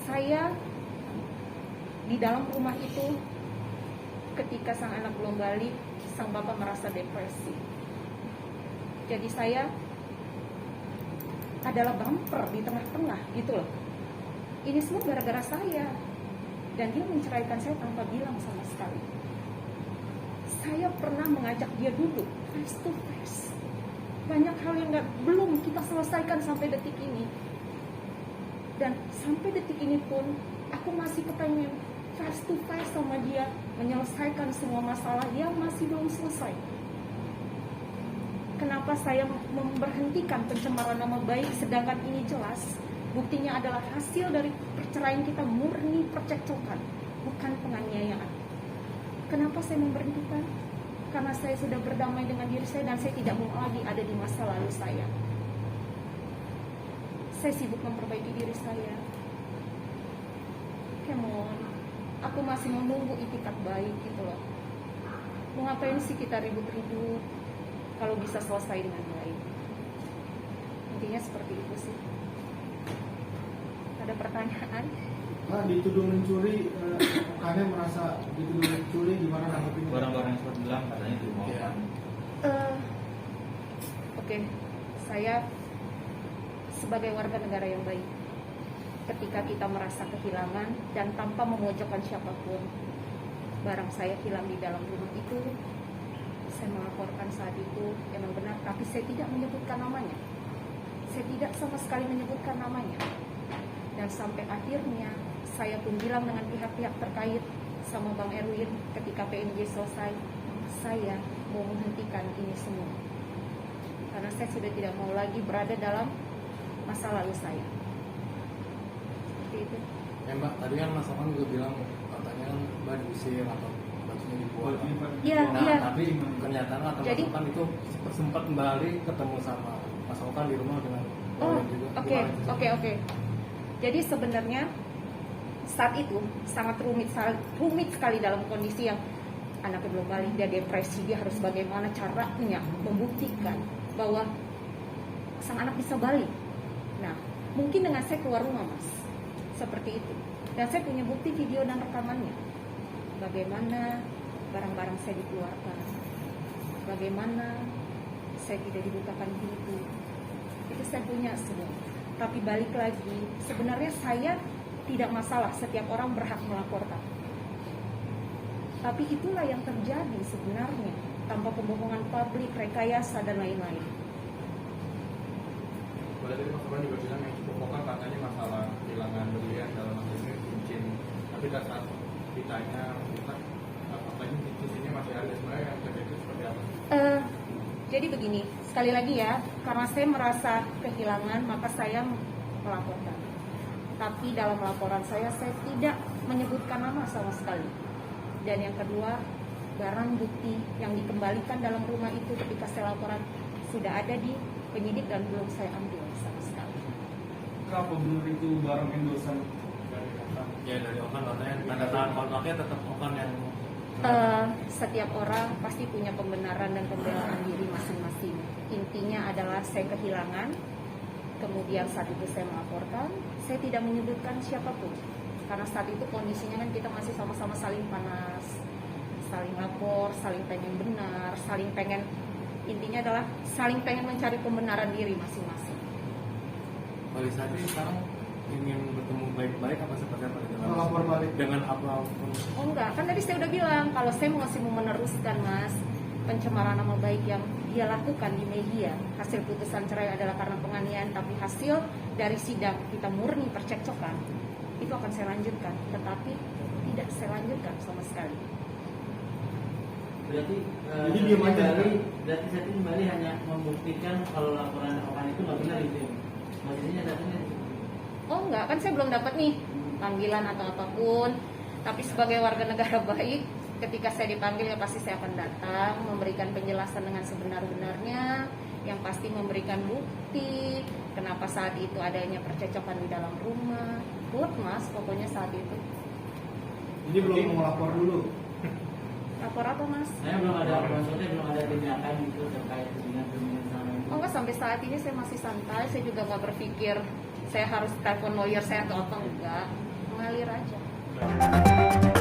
Saya di dalam rumah itu, ketika sang anak belum balik, sang bapak merasa depresi. Jadi saya adalah bumper di tengah-tengah gitu loh. Ini semua gara-gara saya. Dan dia menceraikan saya tanpa bilang sama sekali. Saya pernah mengajak dia duduk face to face. Banyak hal yang belum kita selesaikan sampai detik ini. Dan sampai detik ini pun aku masih kepengen face to face sama dia, menyelesaikan semua masalah yang masih belum selesai. Kenapa saya memberhentikan pencemaran nama baik, sedangkan ini jelas buktinya adalah hasil dari perceraian kita murni percekcokan, bukan penganiayaan. Kenapa saya memberhentikan? Karena saya sudah berdamai dengan diri saya dan saya tidak mau lagi ada di masa lalu saya. Saya sibuk memperbaiki diri saya. Come on, aku masih menunggu itikat baik gitu loh. Mau ngapain sih kita ribut-ribut kalau bisa selesai dengan baik? Intinya seperti itu sih. Ada pertanyaan? Nah, dituduh mencuri, Okannya merasa dituduh mencuri, gimana nanggepin? Barang-barang yang sempat bilang katanya dimaukan. Oke, saya sebagai warga negara yang baik, ketika kita merasa kehilangan dan tanpa memojokkan siapapun, barang saya hilang di dalam rumah itu, saya melaporkan saat itu memang benar, tapi saya tidak menyebutkan namanya. Saya tidak sama sekali menyebutkan namanya. Dan sampai akhirnya saya pun bilang dengan pihak-pihak terkait sama Bang Erwin ketika PNJ selesai, saya mau menghentikan ini semua. Karena saya sudah tidak mau lagi berada dalam masa lalu saya. Seperti itu. Ya Mbak, tadi kan Mas Okan juga bilang katanya kan Mbak diusir atau batunya dibuang. Iya, Nah, iya. tapi kenyataan atau Mas Okan itu sempat kembali ketemu sama Mas Okan di rumah dengan Oh, juga. oke. Jadi sebenarnya saat itu sangat rumit sekali dalam kondisi yang anaknya belum balik, dia depresi, dia harus bagaimana caranya membuktikan bahwa sang anak bisa balik. Nah, mungkin dengan saya keluar rumah Mas, seperti itu. Dan saya punya bukti video dan rekamannya. Bagaimana barang-barang saya dikeluarkan, bagaimana saya tidak dibukakan pintu, itu saya punya semua. Tapi balik lagi, sebenarnya saya tidak masalah setiap orang berhak melaporkan. Tapi itulah yang terjadi sebenarnya, tanpa pembohongan publik, rekayasa dan lain-lain. Boleh tadi Mas Okan juga bilang yang cukup vokal katanya masalah kehilangan berlian dalam hal ini cincin. Tapi saat ditanya, apa ini cincinnya masih ada, sebenarnya yang terjadi itu seperti apa? Jadi begini, sekali lagi ya, karena saya merasa kehilangan, maka saya melaporkan. Tapi dalam laporan saya tidak menyebutkan nama sama sekali. Dan yang kedua, barang bukti yang dikembalikan dalam rumah itu ketika saya laporan sudah ada di penyidik dan belum saya ambil sama sekali. Apa benar itu barang endosan dari Okan? Ya dari Okan katanya tanda tangan kontraknya tetap Okan yang Setiap orang pasti punya pembenaran dan pembelaan diri masing-masing. Intinya adalah saya kehilangan, kemudian saat itu saya melaporkan, saya tidak menyebutkan siapapun. Karena saat itu kondisinya kan kita masih sama-sama saling panas, saling lapor, saling pengen benar, saling pengen, intinya adalah saling pengen mencari pembenaran diri masing-masing. Balik Sadri sekarang ingin bertemu baik-baik apa seperti apa Melapor balik dengan apapun. Oh enggak, kan tadi saya udah bilang kalau saya masih mau meneruskan Mas pencemaran nama baik yang dia lakukan di media. Hasil putusan cerai adalah karena penganiayaan, tapi hasil dari sidang kita murni percekcokan, itu akan saya lanjutkan, tetapi tidak saya lanjutkan sama sekali. Berarti Jadi diam aja, berarti saya kembali hanya membuktikan kalau laporan Okan itu nggak benar gitu. Maksudnya datanya Oh enggak, kan saya belum dapat nih panggilan atau apapun. Tapi sebagai warga negara baik, ketika saya dipanggil ya pasti saya akan datang, memberikan penjelasan dengan sebenar-benarnya, yang pasti memberikan bukti kenapa saat itu adanya percecokan di dalam rumah. Good Mas, pokoknya saat itu. Jadi belum mau lapor dulu. Lapor apa Mas? saya belum ada maksudnya belum ada tindakan gitu terkait dengan sama itu. Oh enggak, sampai saat ini saya masih santai. Saya juga nggak berpikir saya harus telepon lawyer saya atau apa, enggak. mengalir aja.